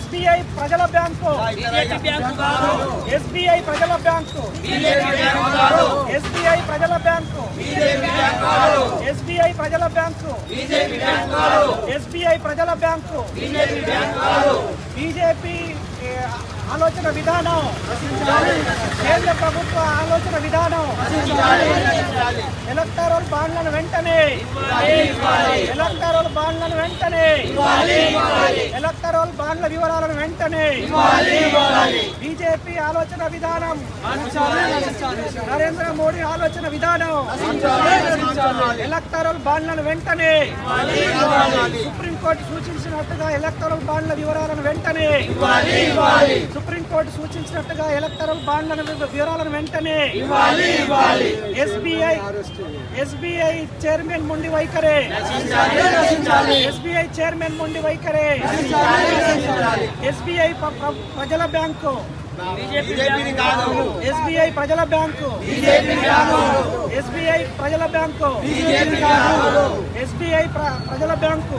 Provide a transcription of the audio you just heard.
SBI ప్రజల bank, SBI ప్రజల bank, SBI ప్రజల బ్యాంకు, ఎస్బీఐ ప్రజల బ్యాంకు, ఎస్బీఐ ప్రజల బ్యాంకు, బీజేపీ ఆలోచన విధానం, కేంద్ర ప్రభుత్వ ఆలోచన విధానం, ఎలక్టరల్ బాండ్లను వెంటనే, ఎలక్టరల్ బాండ్లను వెంటనే, ఎలక్టరల్ బాండ్ల వివరాలను వెంటనే, బీజేపీ ఆలోచన విధానం, నరేంద్ర మోడీ ఆలోచన విధానం, ఎలక్టరల్ బాండ్లను వెంటనే, సుప్రీంకోర్టు సూచించినట్టుగా ఎలక్టరల్ బాండ్ల వివరాలను వెంటనే, సుప్రీంకోర్టు సూచించినట్టుగా ఎలక్టరల్ బాండ్ల వివరాలను వెంటనే, ఎస్బీఐ చైర్మన్ మొండి వైఖరే, ఎస్బీఐ చైర్మన్ మొండి వైఖరే, ఎస్బీఐ ప్రజల బ్యాంకు, ఎస్బీఐ ప్రజల బ్యాంకు, ఎస్బీఐ ప్రజల బ్యాంకు, ఎస్బీఐ ప్రజల బ్యాంకు.